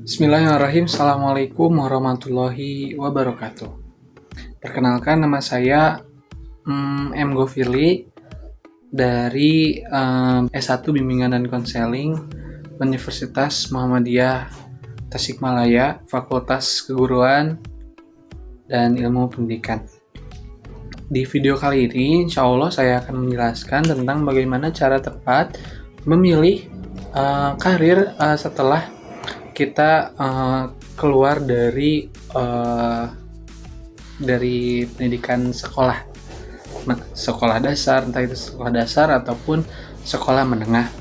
Bismillahirrahmanirrahim. Assalamualaikum warahmatullahi wabarakatuh. Perkenalkan, nama saya M. Gofirly dari S1 Bimbingan dan Konseling Universitas Muhammadiyah Tasikmalaya, Fakultas Keguruan dan Ilmu Pendidikan. Di video kali ini, insya Allah saya akan menjelaskan tentang bagaimana cara tepat memilih karir setelah kita keluar dari pendidikan sekolah dasar, entah itu sekolah dasar ataupun sekolah menengah.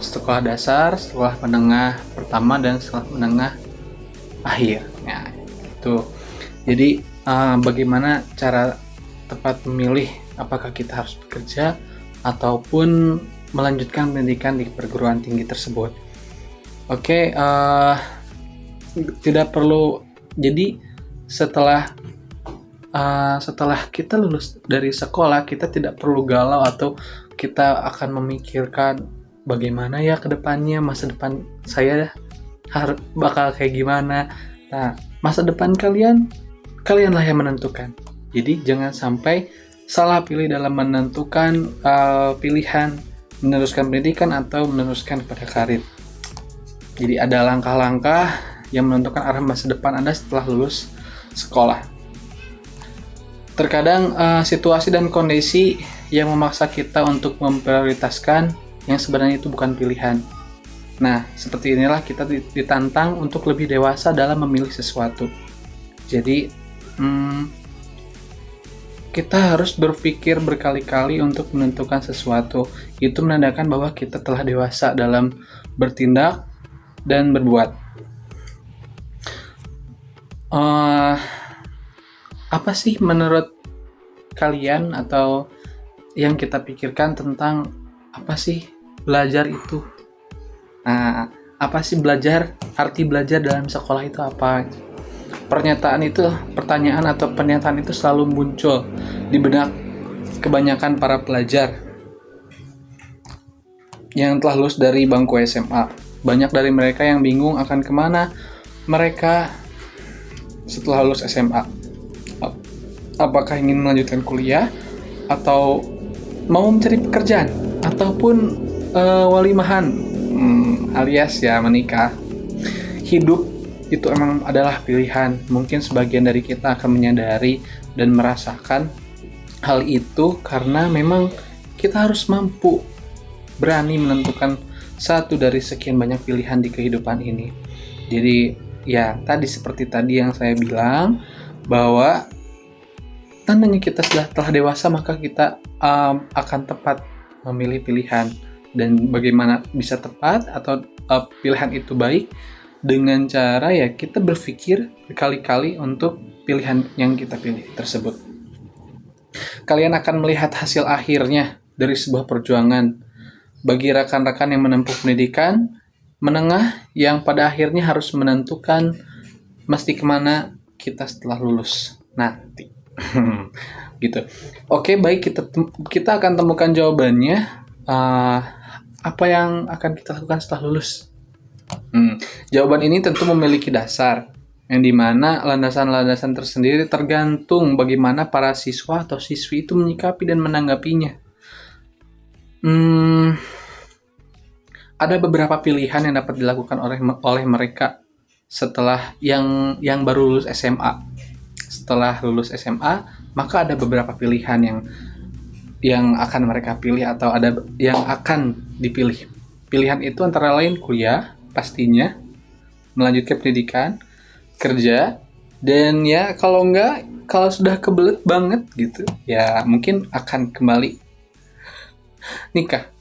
Sekolah dasar, sekolah menengah pertama, dan sekolah menengah akhir. Nah, itu. Jadi bagaimana cara tepat memilih apakah kita harus bekerja ataupun melanjutkan pendidikan di perguruan tinggi tersebut. Oke, tidak perlu. Jadi setelah kita lulus dari sekolah, kita tidak perlu galau atau kita akan memikirkan bagaimana ya ke depannya, masa depan saya bakal kayak gimana. Nah, masa depan kalianlah yang menentukan. Jadi jangan sampai salah pilih dalam menentukan pilihan meneruskan pendidikan atau meneruskan pada karir. Jadi ada langkah-langkah yang menentukan arah masa depan Anda setelah lulus sekolah. Terkadang situasi dan kondisi yang memaksa kita untuk memprioritaskan yang sebenarnya itu bukan pilihan. Nah, seperti inilah kita ditantang untuk lebih dewasa dalam memilih sesuatu. Jadi, kita harus berpikir berkali-kali untuk menentukan sesuatu. Itu menandakan bahwa kita telah dewasa dalam bertindak dan berbuat. Apa sih menurut kalian atau yang kita pikirkan tentang apa sih belajar itu? Nah, apa sih belajar? Arti belajar dalam sekolah itu apa? Pertanyaan atau pernyataan itu selalu muncul di benak kebanyakan para pelajar yang telah lulus dari bangku SMA. Banyak dari mereka yang bingung akan kemana mereka setelah lulus SMA. Apakah ingin melanjutkan kuliah, atau mau mencari pekerjaan, ataupun walimahan, alias ya menikah. Hidup itu emang adalah pilihan. Mungkin sebagian dari kita akan menyadari dan merasakan hal itu karena memang kita harus mampu berani menentukan satu dari sekian banyak pilihan di kehidupan ini. Jadi ya seperti tadi yang saya bilang, bahwa tandanya kita telah dewasa, maka kita akan tepat memilih pilihan. Dan bagaimana bisa tepat atau pilihan itu baik, dengan cara ya kita berpikir berkali-kali untuk pilihan yang kita pilih tersebut. Kalian akan melihat hasil akhirnya dari sebuah perjuangan. Bagi rekan-rekan yang menempuh pendidikan menengah, yang pada akhirnya harus menentukan mesti kemana kita setelah lulus nanti. Gitu. Oke, baik, kita akan temukan jawabannya. Apa yang akan kita lakukan setelah lulus? Jawaban ini tentu memiliki dasar, yang dimana landasan-landasan tersendiri tergantung bagaimana para siswa atau siswi itu menyikapi dan menanggapinya. Ada beberapa pilihan yang dapat dilakukan oleh mereka setelah yang baru lulus SMA. Setelah lulus SMA, maka ada beberapa pilihan yang akan mereka pilih atau ada yang akan dipilih. Pilihan itu antara lain kuliah, pastinya, melanjutkan pendidikan, kerja, dan ya kalau sudah kebelet banget gitu, ya mungkin akan kembali nikah.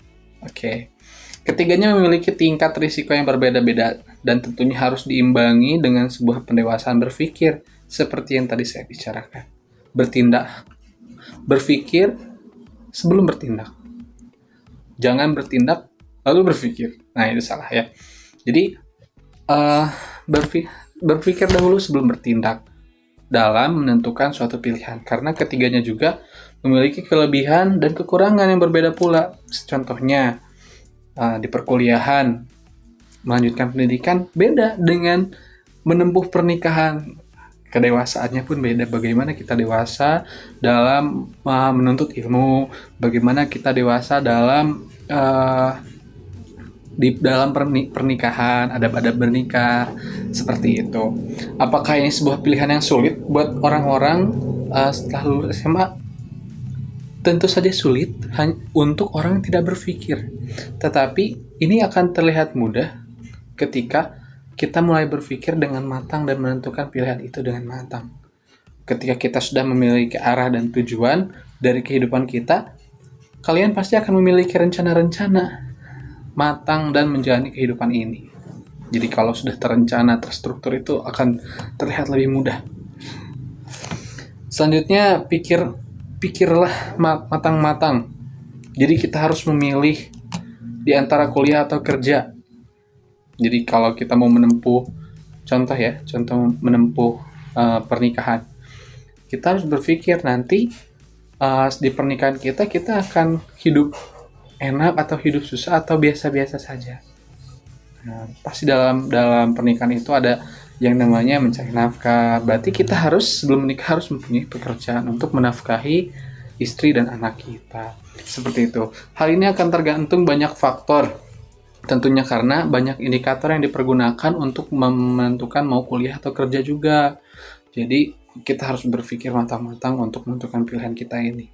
Oke. Ketiganya memiliki tingkat risiko yang berbeda-beda dan tentunya harus diimbangi dengan sebuah pendewasaan berpikir seperti yang tadi saya bicarakan. Berpikir sebelum bertindak. Jangan bertindak lalu berpikir. Nah, itu salah ya. Jadi berpikir dahulu sebelum bertindak dalam menentukan suatu pilihan, karena ketiganya juga memiliki kelebihan dan kekurangan yang berbeda pula. Contohnya di perkuliahan, melanjutkan pendidikan beda dengan menempuh pernikahan. Kedewasaannya pun beda. Bagaimana kita dewasa dalam menuntut ilmu, bagaimana kita dewasa dalam di dalam pernikahan, adab-adab bernikah, seperti itu. Apakah ini sebuah pilihan yang sulit buat orang-orang setelah lulus SMA? Tentu saja sulit untuk orang yang tidak berpikir. Tetapi ini akan terlihat mudah ketika kita mulai berpikir dengan matang dan menentukan pilihan itu dengan matang. Ketika kita sudah memiliki arah dan tujuan dari kehidupan kita, kalian pasti akan memiliki rencana-rencana matang dan menjalani kehidupan ini. Jadi kalau sudah terencana, terstruktur, itu akan terlihat lebih mudah. Selanjutnya, pikirlah matang-matang. Jadi kita harus memilih di antara kuliah atau kerja. Jadi kalau kita mau menempuh, contoh menempuh pernikahan, kita harus berpikir nanti di pernikahan kita akan hidup enak atau hidup susah atau biasa-biasa saja. Nah, pasti dalam pernikahan itu ada yang namanya mencari nafkah. Berarti kita harus sebelum menikah harus mempunyai pekerjaan untuk menafkahi istri dan anak kita. Seperti itu. Hal ini akan tergantung banyak faktor. Tentunya karena banyak indikator yang dipergunakan untuk menentukan mau kuliah atau kerja juga. Jadi kita harus berpikir matang-matang untuk menentukan pilihan kita ini.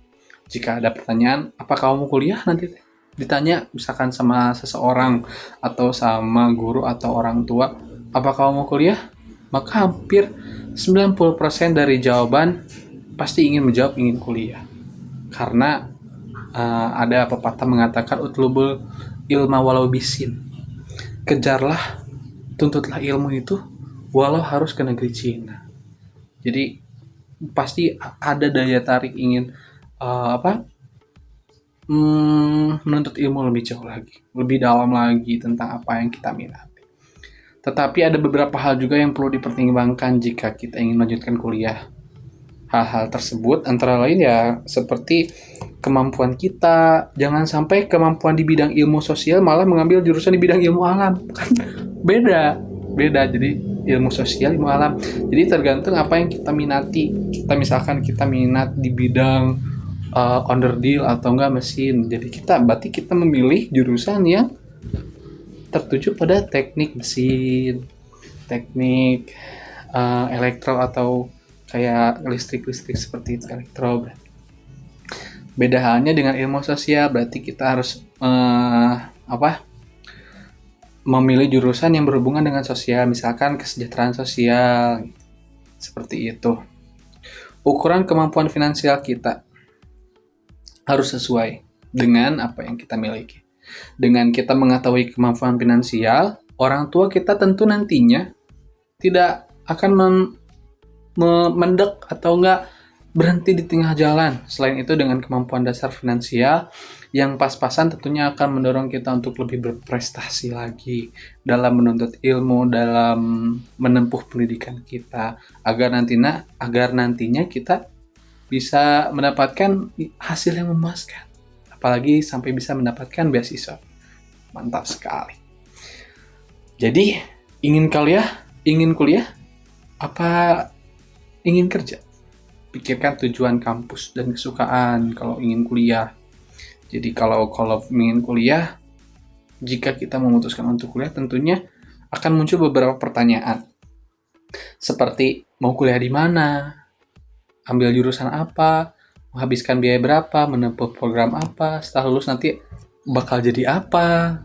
Jika ada pertanyaan, apakah kamu kuliah nanti? Ditanya misalkan sama seseorang atau sama guru atau orang tua, apakah kamu kuliah? Maka hampir 90% dari jawaban pasti ingin menjawab ingin kuliah. Karena ada pepatah mengatakan utlubul ilma walau bisin. Kejarlah, tuntutlah ilmu itu walau harus ke negeri Cina. Jadi pasti ada daya tarik ingin menuntut ilmu lebih jauh lagi, lebih dalam lagi tentang apa yang kita minati. Tetapi ada beberapa hal juga yang perlu dipertimbangkan jika kita ingin melanjutkan kuliah. Hal-hal tersebut antara lain ya seperti kemampuan kita. Jangan sampai kemampuan di bidang ilmu sosial malah mengambil jurusan di bidang ilmu alam. Kan beda. Jadi ilmu sosial, ilmu alam. Jadi tergantung apa yang kita minati. Misalkan kita minat di bidang onderdil atau enggak mesin. Jadi berarti kita memilih jurusan yang tertuju pada teknik mesin, teknik elektro atau kayak listrik seperti itu, elektro. Beda halnya dengan ilmu sosial, berarti kita harus memilih jurusan yang berhubungan dengan sosial, misalkan kesejahteraan sosial, seperti itu. Ukuran kemampuan finansial kita harus sesuai dengan apa yang kita miliki. Dengan kita mengetahui kemampuan finansial, orang tua kita tentu nantinya tidak akan mendek atau enggak berhenti di tengah jalan. Selain itu dengan kemampuan dasar finansial yang pas-pasan tentunya akan mendorong kita untuk lebih berprestasi lagi dalam menuntut ilmu, dalam menempuh pendidikan kita agar nantinya kita bisa mendapatkan hasil yang memuaskan, apalagi sampai bisa mendapatkan beasiswa. Mantap sekali. Jadi ingin kuliah apa ingin kerja? Pikirkan tujuan kampus dan kesukaan kalau ingin kuliah. Jadi kalau ingin kuliah, jika kita memutuskan untuk kuliah tentunya akan muncul beberapa pertanyaan. Seperti mau kuliah di mana? Ambil jurusan apa, menghabiskan biaya berapa, menempuh program apa, setelah lulus nanti bakal jadi apa.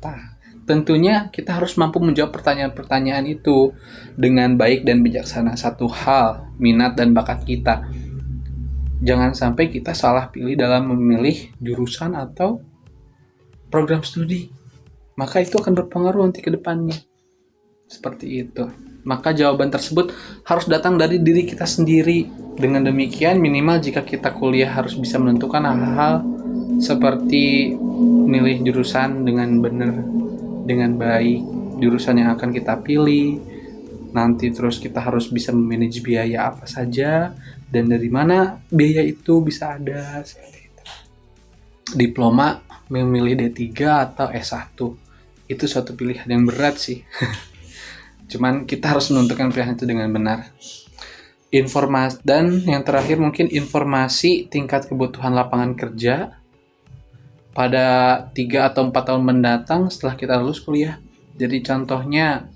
Nah, tentunya kita harus mampu menjawab pertanyaan-pertanyaan itu dengan baik dan bijaksana. Satu hal, minat dan bakat kita. Jangan sampai kita salah pilih dalam memilih jurusan atau program studi. Maka itu akan berpengaruh nanti ke depannya. Seperti itu. Maka jawaban tersebut harus datang dari diri kita sendiri. Dengan demikian minimal jika kita kuliah harus bisa menentukan hal-hal seperti milih jurusan dengan benar, dengan baik, jurusan yang akan kita pilih. Nanti terus kita harus bisa memanage biaya apa saja dan dari mana biaya itu bisa ada, seperti itu. Diploma memilih D3 atau S1. itu suatu pilihan yang berat sih. Cuman kita harus menentukan pilihan itu dengan benar. Informasi, dan yang terakhir mungkin informasi tingkat kebutuhan lapangan kerja pada 3 atau 4 tahun mendatang setelah kita lulus kuliah. Jadi contohnya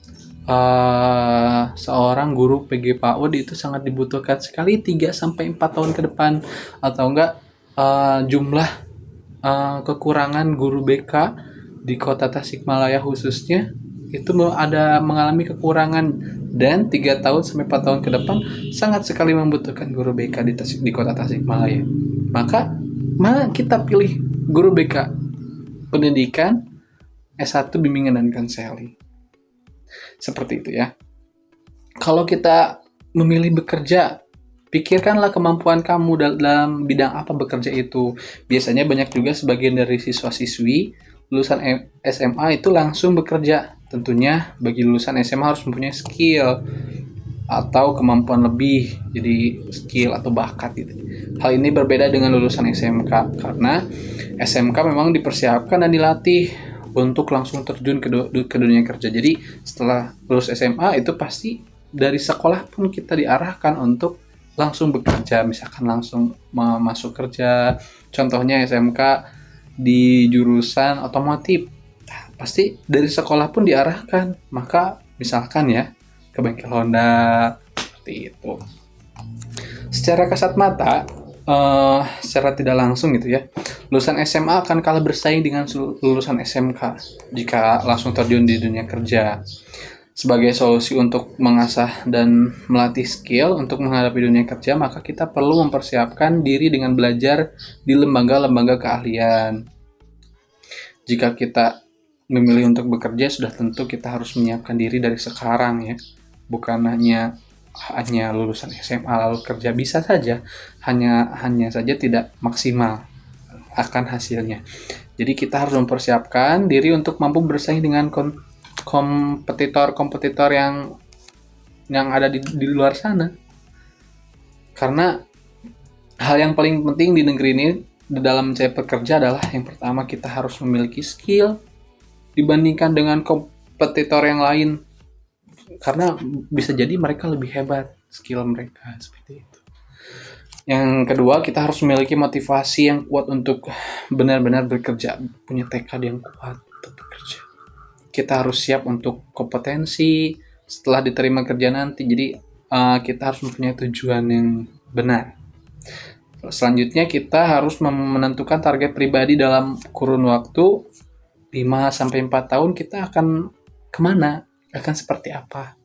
seorang guru PG PAUD itu sangat dibutuhkan sekali 3-4 tahun ke depan, atau enggak jumlah kekurangan guru BK di kota Tasikmalaya khususnya itu ada mengalami kekurangan, dan 3-4 tahun ke depan sangat sekali membutuhkan guru BK di kota Tasikmalaya. Maka kita pilih guru BK pendidikan S1 bimbingan dan konseling. Seperti itu ya. Kalau kita memilih bekerja, pikirkanlah kemampuan kamu dalam bidang apa bekerja itu. Biasanya banyak juga sebagian dari siswa-siswi lulusan SMA itu langsung bekerja. Tentunya bagi lulusan SMA harus mempunyai skill atau kemampuan lebih, jadi skill atau bakat gitu. Hal ini berbeda dengan lulusan SMK, karena SMK memang dipersiapkan dan dilatih untuk langsung terjun ke dunia kerja. Jadi setelah lulus SMA itu pasti dari sekolah pun kita diarahkan untuk langsung bekerja, misalkan langsung masuk kerja. Contohnya SMK di jurusan otomotif, pasti dari sekolah pun diarahkan, maka misalkan ya ke bengkel Honda, seperti itu. Secara kasat mata, secara tidak langsung gitu ya, lulusan SMA akan kalah bersaing dengan lulusan SMK jika langsung terjun di dunia kerja. Sebagai solusi untuk mengasah dan melatih skill untuk menghadapi dunia kerja, maka kita perlu mempersiapkan diri dengan belajar di lembaga-lembaga keahlian. Jika kita memilih untuk bekerja, sudah tentu kita harus menyiapkan diri dari sekarang ya. Bukan hanya lulusan SMA lalu kerja, bisa saja, hanya saja tidak maksimal akan hasilnya. Jadi kita harus mempersiapkan diri untuk mampu bersaing dengan kompetitor yang ada di luar sana. Karena hal yang paling penting di negeri ini di dalam mencari pekerja adalah yang pertama, kita harus memiliki skill dibandingkan dengan kompetitor yang lain, karena bisa jadi mereka lebih hebat skill mereka, seperti itu. Yang kedua, kita harus memiliki motivasi yang kuat untuk benar-benar bekerja, punya tekad yang kuat untuk bekerja. Kita harus siap untuk kompetensi setelah diterima kerja nanti. Jadi kita harus mempunyai tujuan yang benar. Selanjutnya, kita harus menentukan target pribadi dalam kurun waktu 5-4 tahun. Kita akan kemana, akan seperti apa.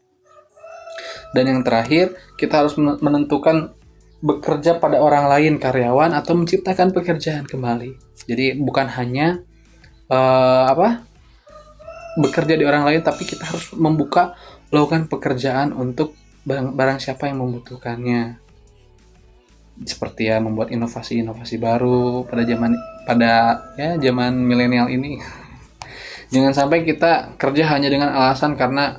Dan yang terakhir, kita harus menentukan bekerja pada orang lain, karyawan, atau menciptakan pekerjaan kembali. Jadi bukan hanya bekerja di orang lain, tapi kita harus membuka lowongan pekerjaan untuk barang siapa yang membutuhkannya. Seperti ya membuat inovasi-inovasi baru pada zaman milenial ini. Jangan sampai kita kerja hanya dengan alasan karena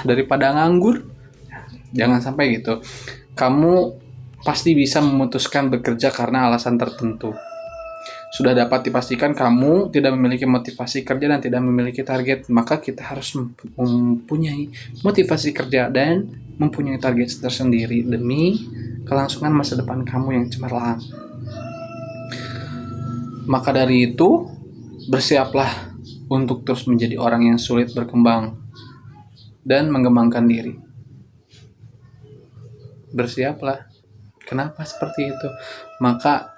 daripada nganggur. Jangan sampai gitu. Kamu pasti bisa memutuskan bekerja karena alasan tertentu. Sudah dapat dipastikan kamu tidak memiliki motivasi kerja dan tidak memiliki target, maka kita harus mempunyai motivasi kerja dan mempunyai target tersendiri demi kelangsungan masa depan kamu yang cemerlang. Maka dari itu, bersiaplah untuk terus menjadi orang yang sulit berkembang dan mengembangkan diri. Bersiaplah. Kenapa seperti itu? Maka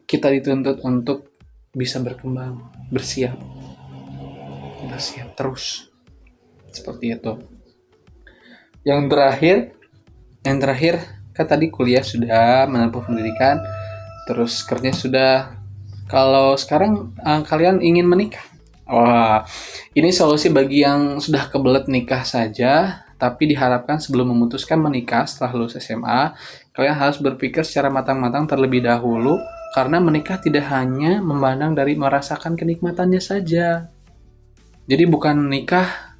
kita dituntut untuk bisa berkembang, bersiap terus, seperti itu. Yang terakhir kan tadi kuliah sudah, menempuh pendidikan, terus kerja sudah. Kalau sekarang kalian ingin menikah, ini solusi bagi yang sudah kebelet nikah saja. Tapi diharapkan sebelum memutuskan menikah setelah lulus SMA, kalian harus berpikir secara matang-matang terlebih dahulu, karena menikah tidak hanya memandang dari merasakan kenikmatannya saja. Jadi bukan menikah,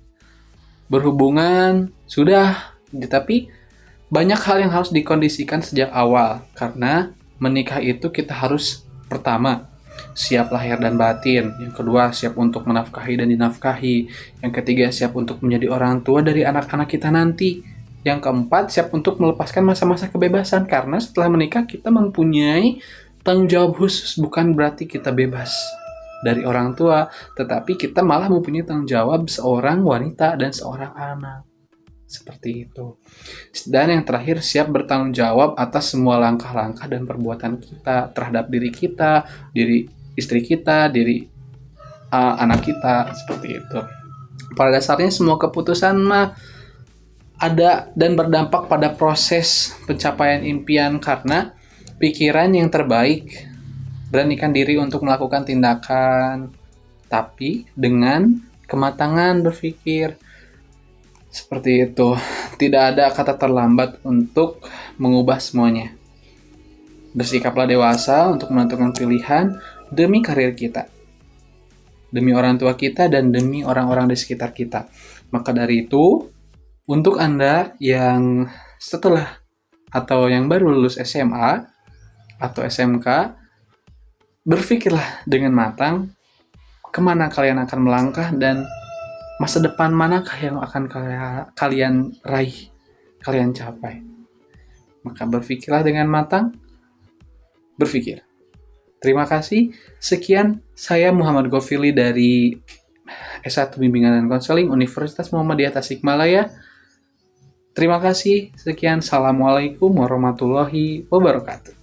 berhubungan, sudah. Tapi banyak hal yang harus dikondisikan sejak awal, karena menikah itu kita harus pertama siap lahir dan batin. Yang kedua, siap untuk menafkahi dan dinafkahi. Yang ketiga, siap untuk menjadi orang tua dari anak-anak kita nanti. Yang keempat, siap untuk melepaskan masa-masa kebebasan. Karena setelah menikah kita mempunyai tanggung jawab khusus. Bukan berarti kita bebas dari orang tua, tetapi kita malah mempunyai tanggung jawab seorang wanita dan seorang anak. Seperti itu. Dan yang terakhir, siap bertanggung jawab atas semua langkah-langkah dan perbuatan kita terhadap diri kita, diri istri kita, diri anak kita, seperti itu. Pada dasarnya semua keputusan mah ada dan berdampak pada proses pencapaian impian, karena pikiran yang terbaik beranikan diri untuk melakukan tindakan, tapi dengan kematangan berpikir. Seperti itu. Tidak ada kata terlambat untuk mengubah semuanya. Bersikaplah dewasa untuk menentukan pilihan demi karir kita, demi orang tua kita, dan demi orang-orang di sekitar kita. Maka dari itu, untuk Anda yang setelah atau yang baru lulus SMA atau SMK, berpikirlah dengan matang kemana kalian akan melangkah dan masa depan manakah yang akan kalian raih, kalian capai. Maka berpikirlah dengan matang, berpikir. Terima kasih. Sekian, saya Muhammad Gofili dari S1 Bimbingan dan Konseling Universitas Muhammadiyah Tasikmalaya. Terima kasih. Sekian. Assalamualaikum warahmatullahi wabarakatuh.